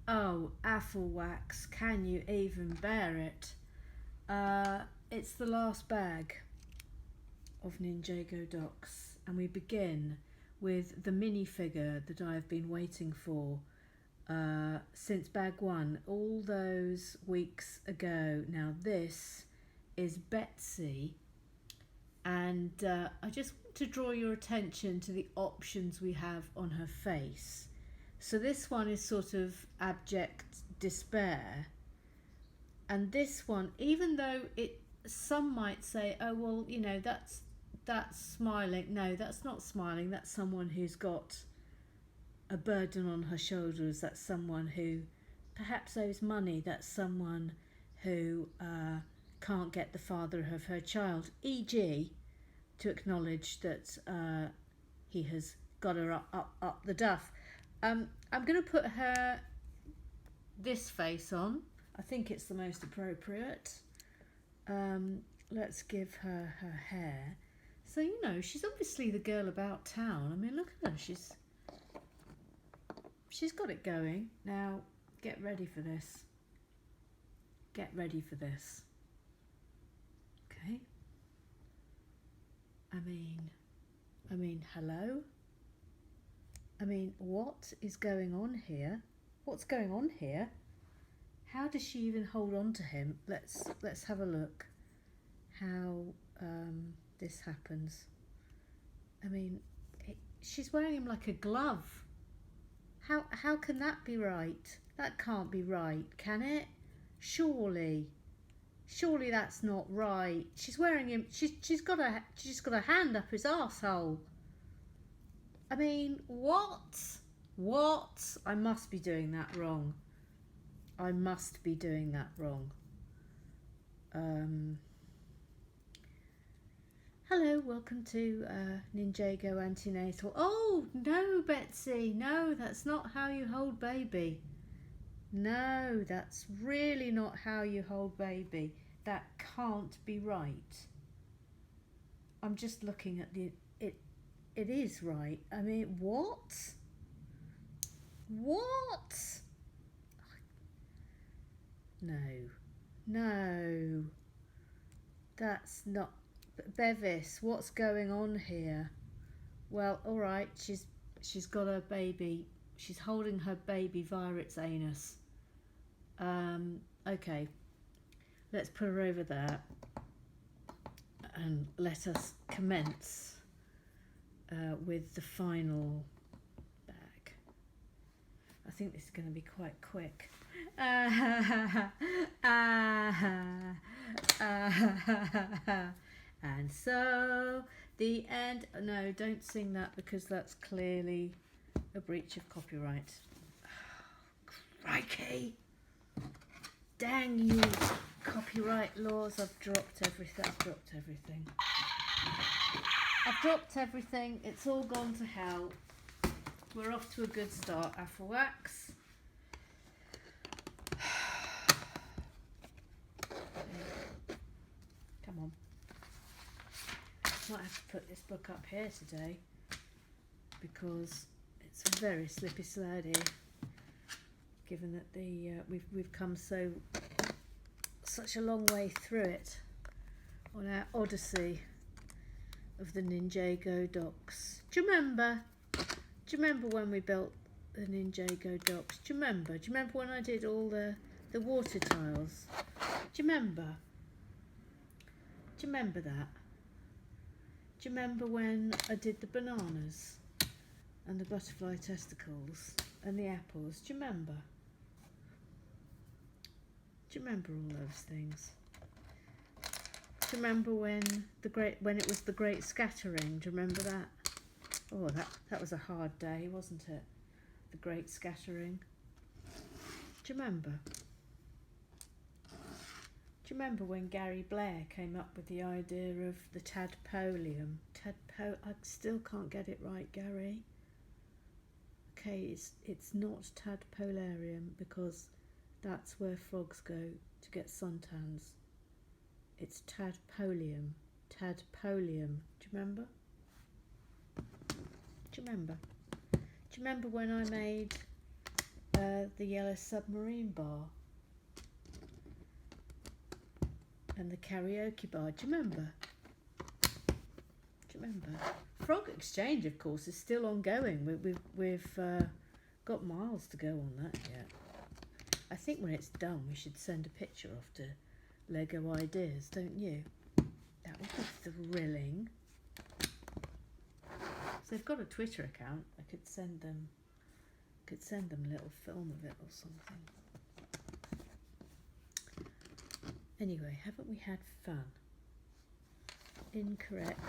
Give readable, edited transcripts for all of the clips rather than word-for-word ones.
Oh, apple wax, can you even bear it? It's the last bag of Ninjago Docks, and we begin with the minifigure that I've been waiting for since bag one, all those weeks ago. Now this is Betsy, and I just want to draw your attention to the options we have on her face. So this one is sort of abject despair, and this one, even though some might say, oh well, you know, that's smiling. No, that's not smiling. That's someone who's got a burden on her shoulders. That's someone who perhaps owes money. That's someone who can't get the father of her child, e.g. to acknowledge that he has got her up the duff. I'm going to put her this face on. I think it's the most appropriate. Let's give her her hair. So, you know, she's obviously the girl about town. I mean, look at her. She's got it going. Now, get ready for this. Get ready for this. Okay. I mean, hello? I mean, what is going on here? What's going on here? How does she even hold on to him? Let's have a look how this happens. I mean, she's wearing him like a glove. How can that be right? That can't be right, can it? Surely that's not right. She's wearing him. She's got a hand up his arsehole. I mean, what? I must be doing that wrong. I must be doing that wrong. Hello, welcome to Ninjago Antenatal. Oh, no, Betsy, no, that's not how you hold baby. No, that's really not how you hold baby. That can't be right. I'm just looking at it is right. I mean, what? No, that's not. Bevis, what's going on here? Well, all right, she's got her baby. She's holding her baby via its anus. Okay, let's put her over there and let us commence with the final bag. I think this is going to be quite quick. And so the end. No, don't sing that because that's clearly a breach of copyright. Crikey! Dang you, copyright laws! I've dropped everything. It's all gone to hell. We're off to a good start. Apple wax. Come on. Might have to put this book up here today because it's very slippy slidey. Given that we've come such a long way through it on our odyssey of the Ninjago Docks. Do you remember when we built the Ninjago Docks? Do you remember when I did all the water tiles? Do you remember that? Do you remember when I did the bananas and the butterfly testicles and the apples? Do you remember? Do you remember all those things? Do you remember when it was the great scattering? Do you remember that? Oh, that was a hard day, wasn't it? The great scattering. Do you remember? Do you remember when Gary Blair came up with the idea of the tadpolium? I still can't get it right, Gary. Okay, it's not tadpolarium because that's where frogs go to get suntans. It's tadpolium. Tadpolium. Do you remember? Do you remember when I made the yellow submarine bar. And the karaoke bar. Do you remember? Frog Exchange, of course, is still ongoing. We've got miles to go on that yet. I think when it's done, we should send a picture off to Lego Ideas, don't you? That would be thrilling. So they've got a Twitter account. I could send them a little film of it or something. Anyway, haven't we had fun? Incorrect.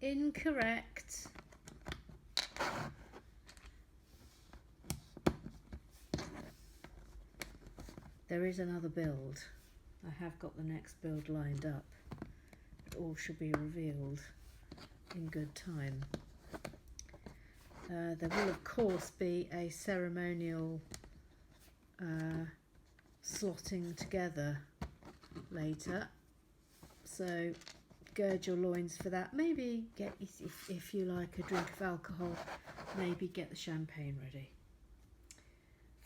Incorrect. There is another build. I have got the next build lined up. It all should be revealed in good time. There will of course be a ceremonial slotting together later, so gird your loins for that. Maybe get, if you like a drink of alcohol, maybe get the champagne ready,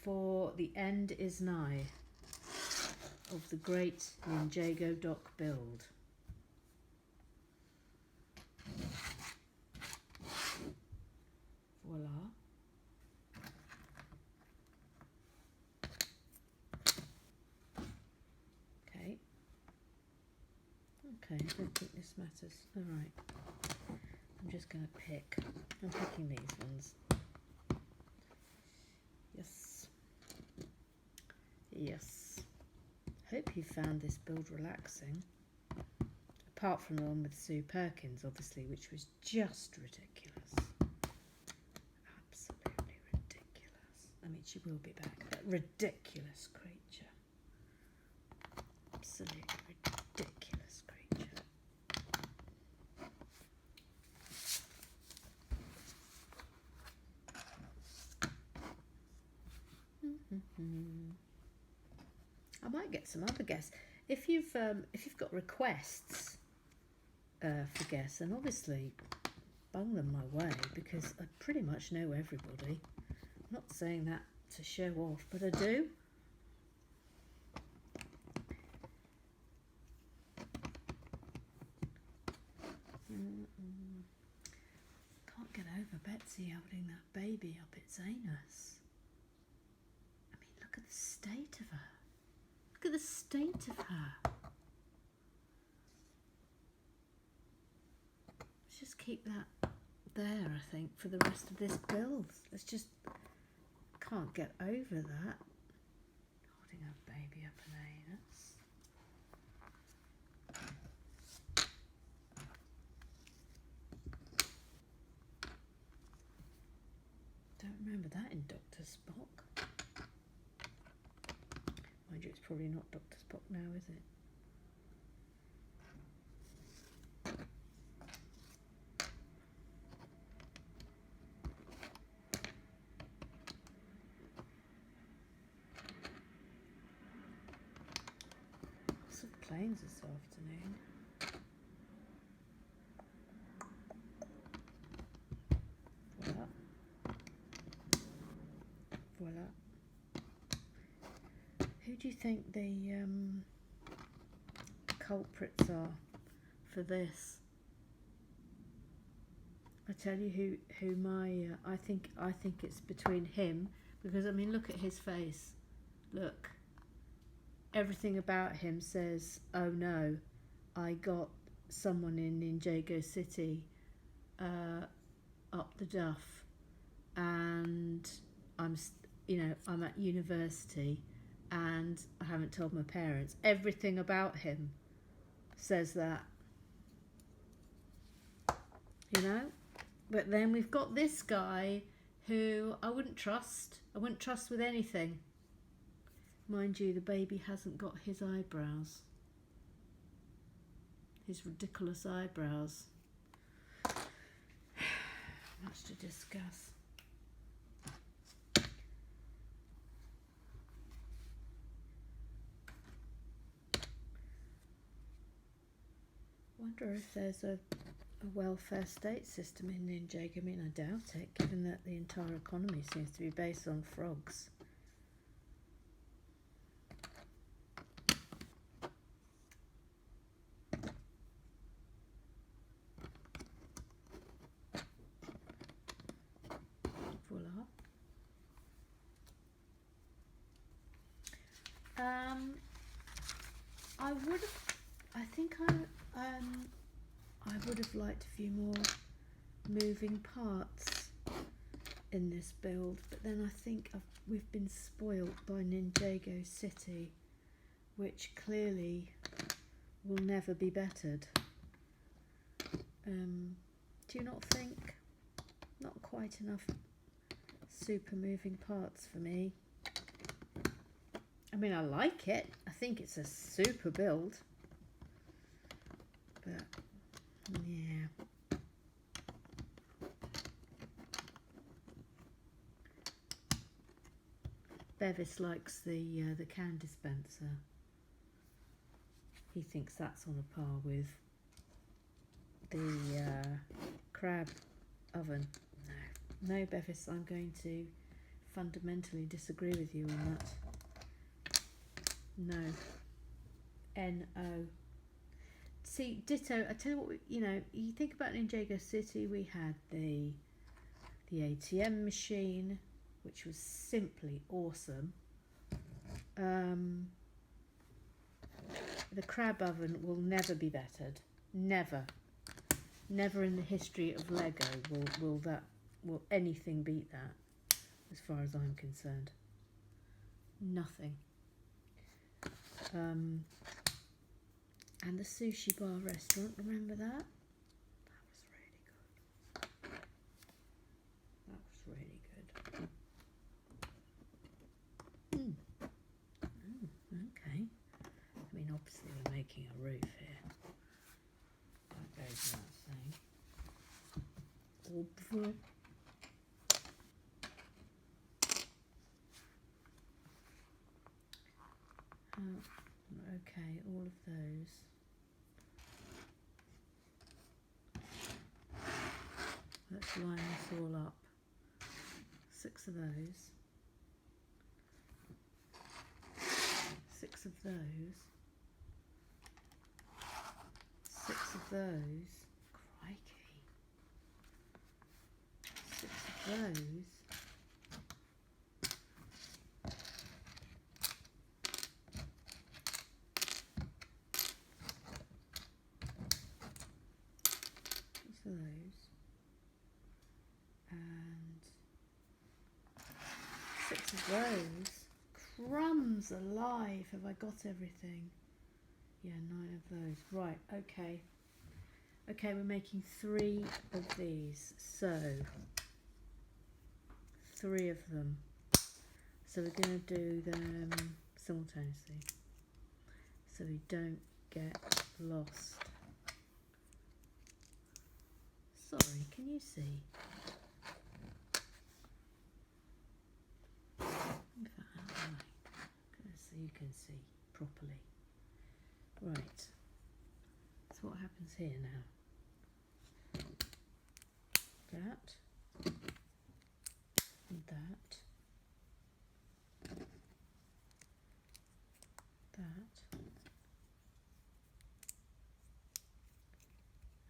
for the end is nigh of the great Ninjago Dock build. Voila. Okay. Okay, I don't think this matters. Alright. I'm just going to pick. I'm picking these ones. Yes. Yes. Hope you found this build relaxing. Apart from the one with Sue Perkins, obviously, which was just ridiculous. Absolutely ridiculous. I mean, she will be back. That ridiculous creature. Absolutely ridiculous creature. I might get some other guests. If you've got requests for guests, then obviously bung them my way, because I pretty much know everybody. I'm not saying that to show off, but I do. Can't get over Betsy holding that baby up its anus. I mean, look at the state of her. Look at the state of her. Let's just keep that there, I think, for the rest of this build. Let's just... Can't get over that. Holding her baby up an anus. Don't remember that in Dr. Spock. Mind you, it's probably not Dr. Spock now, is it? Lots of planes this afternoon. Voila. Voila. Who do you think the culprits are for this? I tell you who my I think it's between him, because I mean, look at his face. Look, everything about him says, oh no, I got someone in Ninjago City up the duff, and I'm at university and I haven't told my parents. Everything about him says that, you know. But then we've got this guy who I wouldn't trust. I wouldn't trust with anything. Mind you, the baby hasn't got his eyebrows. His ridiculous eyebrows. Much to discuss. Wonder if there's a a welfare state system in Ninjago. I mean, I doubt it, given that the entire economy seems to be based on frogs. Voila. I would have liked a few more moving parts in this build, but then I think we've been spoilt by Ninjago City, which clearly will never be bettered. Do you not think? Not quite enough super moving parts for me. I mean, I like it. I think it's a super build. But, yeah. Bevis likes the can dispenser. He thinks that's on a par with the crab oven. No, Bevis, I'm going to fundamentally disagree with you on that. No. N-O. See, ditto. I tell you what, you think about Ninjago City, we had the ATM machine, which was simply awesome. The crab oven will never be bettered. Never. Never in the history of Lego will anything beat that, as far as I'm concerned. Nothing. And the Sushi Bar restaurant, remember that? That was really good. Okay. I mean, obviously we're making a roof here. That goes without saying. Okay, all of those. Let's line this all up. 6 of those. 6 of those. 6 of those. Crikey. 6 of those. Those and 6 of those. Crumbs alive, have I got everything? Yeah, 9 of those. Right, okay, we're making 3 of these, so 3 of them, so we're going to do them simultaneously so we don't get lost. Sorry, can you see? In fact, so you can see properly. Right. So what happens here now? That. And that. That.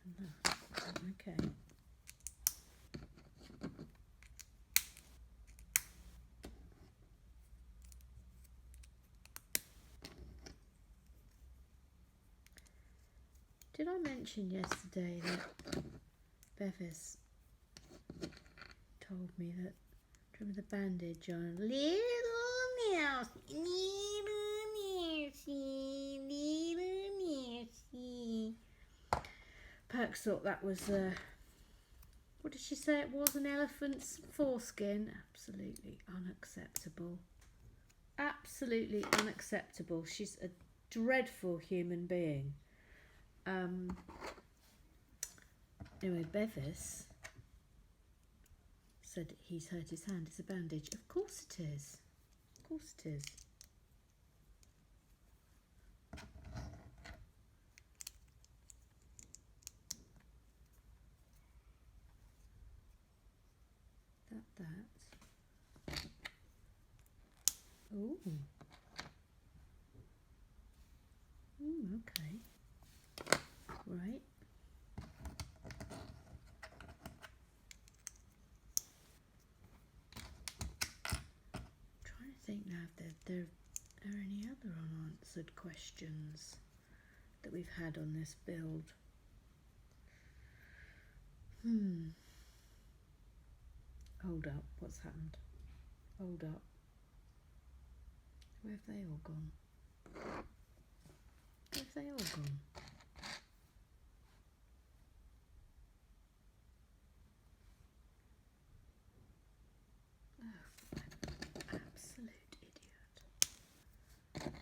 And that. Okay. Did I mention yesterday that Bevis told me that, do you remember the bandage on Little Mouse, Little Mousey. Perks thought that was, what did she say it was, an elephant's foreskin? Absolutely unacceptable. Absolutely unacceptable. She's a dreadful human being. Anyway, Bevis said he's hurt his hand. It's a bandage. Of course it is. Of course it is. Ooh. Okay. Right. Trying to think now if there are any other unanswered questions that we've had on this build. Hold up, what's happened? Hold up. Where have they all gone? Where have they all gone? Oh, absolute idiot.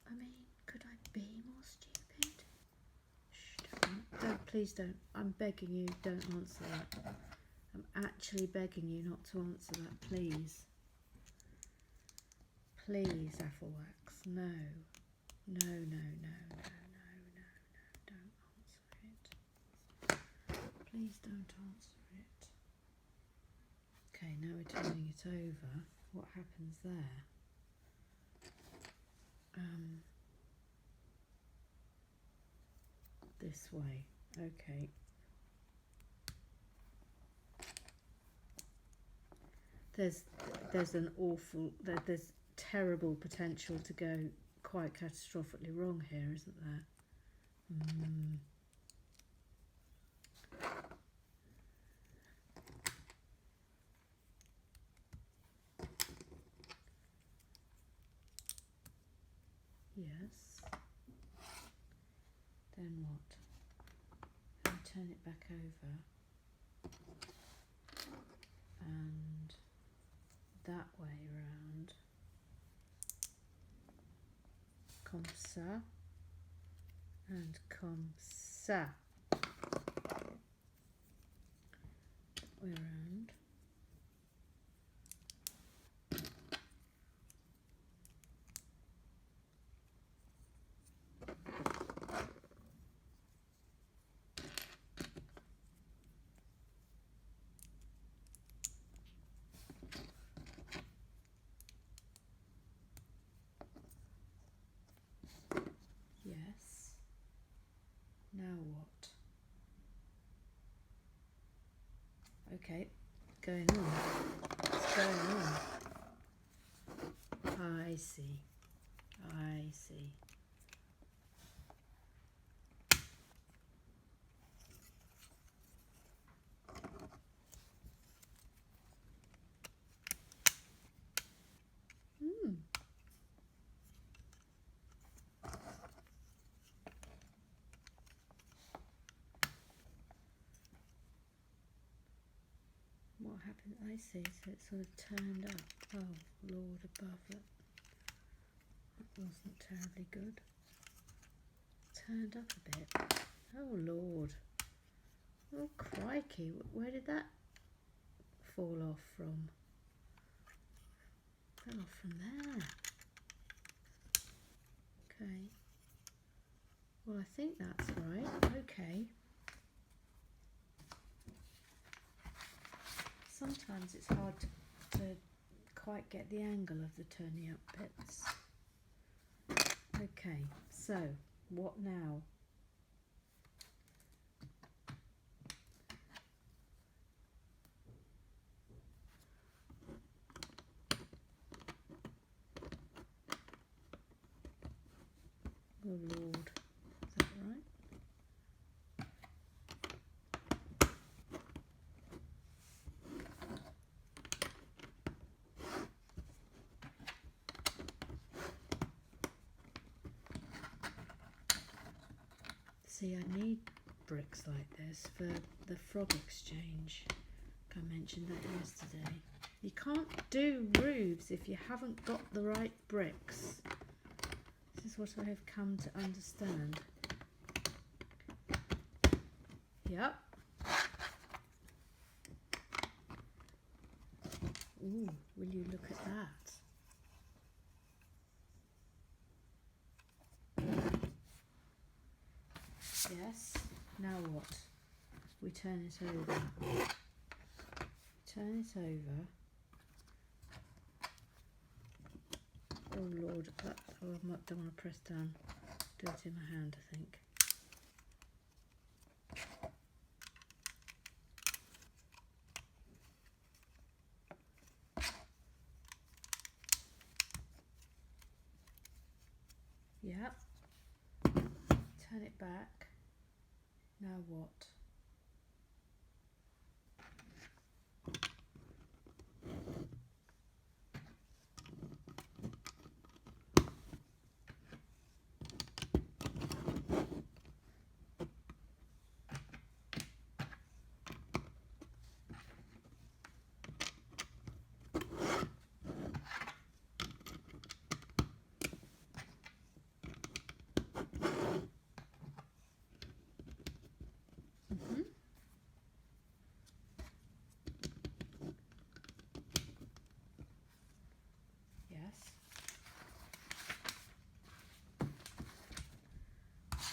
I mean, could I be more stupid? Shh, don't, please don't. I'm begging you, don't answer that. I'm actually begging you not to answer that, please. Please, Afflewax, no. No, no, no, no, no, no, no, don't answer it. Please don't answer it. Okay, now we're turning it over. What happens there? This way, okay. There's an awful, there's terrible potential to go quite catastrophically wrong here, isn't there? Yes. Then what? And turn it back over. And that way round. Comme ça. And comme ça. Way around. Yes. Now what? Okay, going on. What's going on? I see. I see. What happened? I see. So it sort of turned up. Oh, Lord above it. That wasn't terribly good. Turned up a bit. Oh, Lord. Oh, crikey. Where did that fall off from? Fell off from there. Okay. Well, I think that's right. Okay. Sometimes it's hard to quite get the angle of the turning up bits. Okay, so what now? Oh Lord, is that right? See, I need bricks like this for the frog exchange. I mentioned that yesterday. You can't do roofs if you haven't got the right bricks. This is what I have come to understand. Yep. Ooh, will you look at that? Yes. Now what? We turn it over. Turn it over. Oh Lord, that, oh, I don't want to press down. Do it in my hand, I think. Yep. Turn it back. Now what?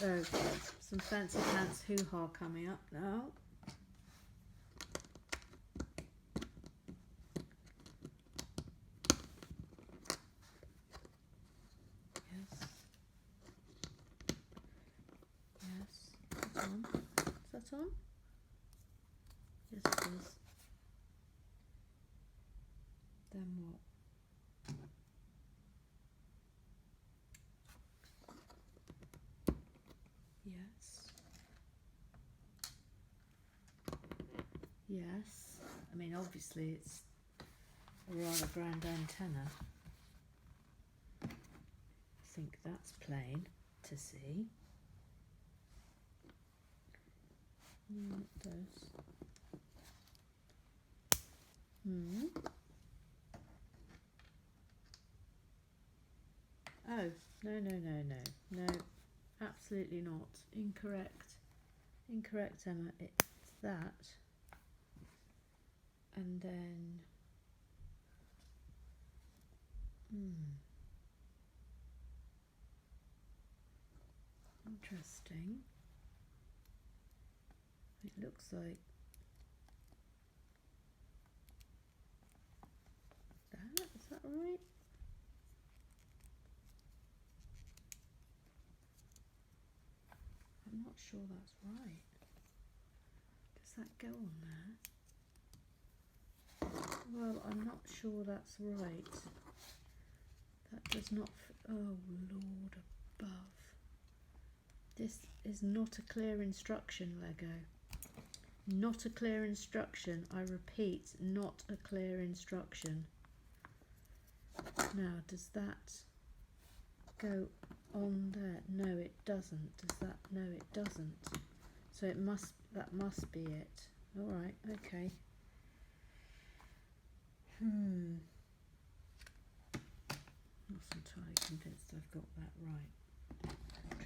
Oh, some fancy pants hoo-ha coming up now. Yes. Yes. That's on. Is that on? Yes, it is. Then what? Yes. Yes. I mean, obviously it's a rather grand antenna. I think that's plain to see. It does. Oh, no, absolutely not. Incorrect. Incorrect, Emma. It's that. And then... Interesting. It looks like that. Is that right? I'm not sure that's right. Does that go on there? Well, I'm not sure that's right. That does not... Oh, Lord above. This is not a clear instruction, Lego. Not a clear instruction. I repeat, not a clear instruction. Now, does that go on there? No, it doesn't. Does that? No, it doesn't. So it must. That must be it. All right. Okay. Not entirely convinced I've got that right.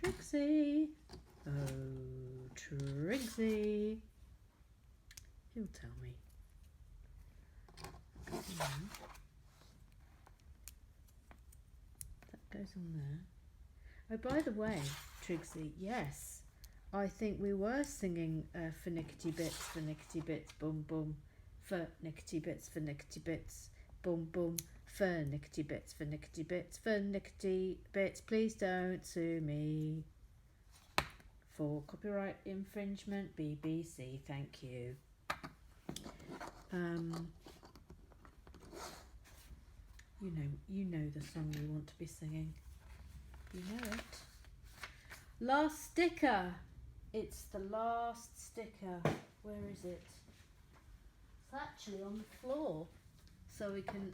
Trixie. Oh, Trixie. He'll tell me. That goes on there. Oh, by the way, Trixie, yes, I think we were singing Finickety Bits, Boom Boom, Finickety Bits, Boom Boom, Finickety Bits, please don't sue me for copyright infringement, BBC, thank you. You know the song you want to be singing. You know it. Last sticker. It's the last sticker. Where is it? It's actually on the floor. So we can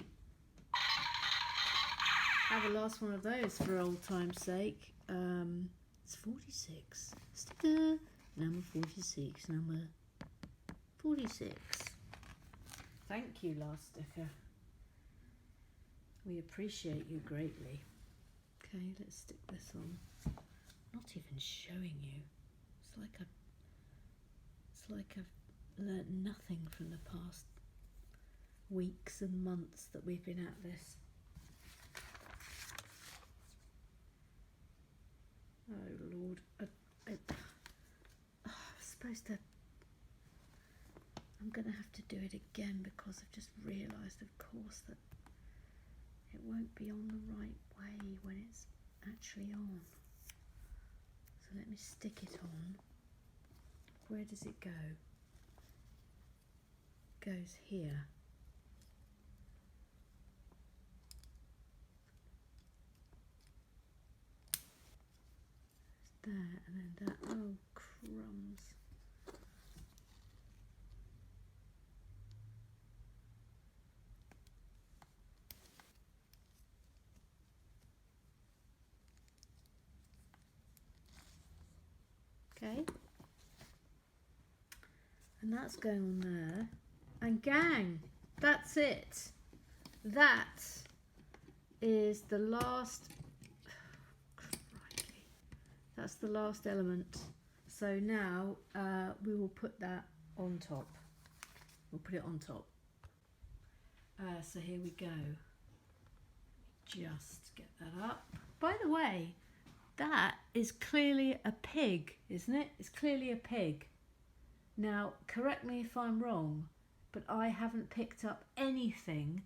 have a last one of those for old time's sake. It's 46. Sticker number 46. Number 46. Thank you, last sticker. We appreciate you greatly. Okay, let's stick this on. Not even showing you. It's like I've learnt nothing from the past weeks and months that we've been at this. Oh Lord, I'm supposed to. I'm going to have to do it again because I've just realised, of course, that it won't be on the right way when it's actually on. So let me stick it on. Where does it go? It goes here. It's there, and then that. Oh, crumbs. Okay, and that's going on there, and gang, that's it. That is the last, crikey, that's the last element. So now we will put that on top. We'll put it on top. So here we go. Just get that up. By the way, that is clearly a pig, isn't it? It's clearly a pig. Now, correct me if I'm wrong, but I haven't picked up anything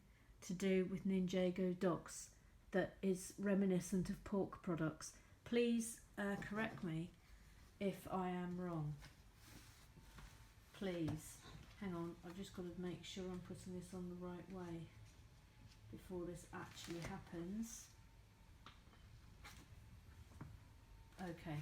to do with Ninjago Docks that is reminiscent of pork products. Please correct me if I am wrong. Please. Hang on, I've just got to make sure I'm putting this on the right way before this actually happens. Okay,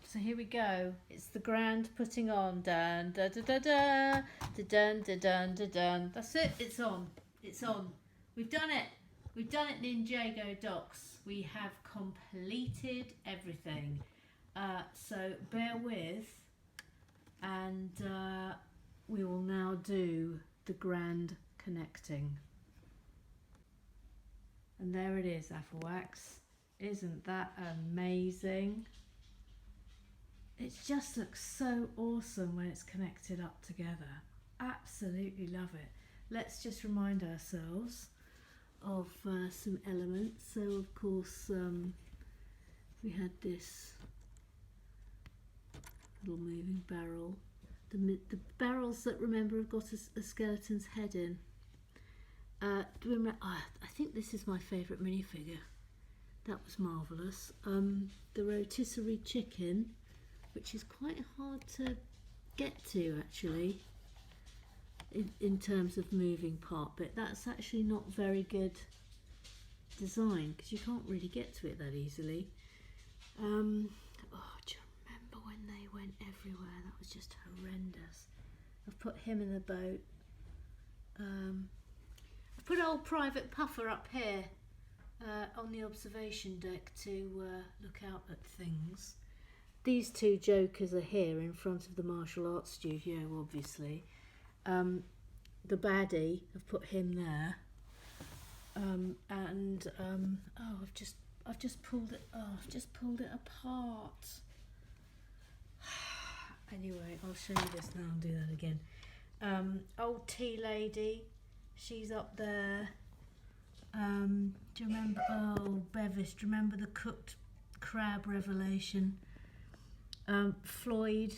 so here we go. It's the grand putting on. Dun da da da da, da dun da dun da dun. That's it. It's on. It's on. We've done it. We've done it, Ninjago Docks. We have completed everything. So bear with, and we will now do the grand connecting. And there it is, Applewax. Isn't that amazing? It just looks so awesome when it's connected up together. Absolutely love it. Let's just remind ourselves of some elements. So of course we had this little moving barrel. The barrels that, remember, have got a skeleton's head in. I think this is my favourite minifigure. That was marvellous. The rotisserie chicken, which is quite hard to get to actually in terms of moving part bit. That's actually not very good design because you can't really get to it that easily. Do you remember when they went everywhere? That was just horrendous. I've put him in the boat. I've put old Private Puffer up here on the observation deck to look out at things. These two jokers are here in front of the martial arts studio, obviously. The baddie, I've put him there. I've just pulled it. Oh, I've just pulled it apart. Anyway, I'll show you this now. I'll do that again. Old tea lady, she's up there. Do you remember? Oh, Bevis, do you remember the cooked crab revelation? Floyd,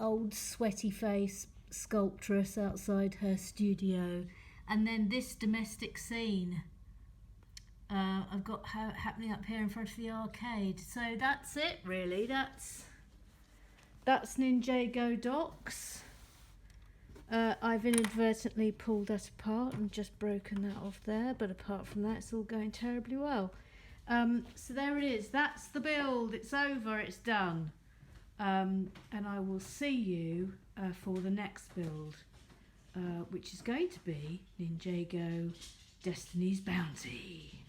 old sweaty face sculptress outside her studio, and then this domestic scene I've got happening up here in front of the arcade. So that's it, really. That's Ninjago Docks. I've inadvertently pulled that apart and just broken that off there, but apart from that, it's all going terribly well. So there it is. That's the build. It's over. It's done. And I will see you for the next build, which is going to be Ninjago Destiny's Bounty.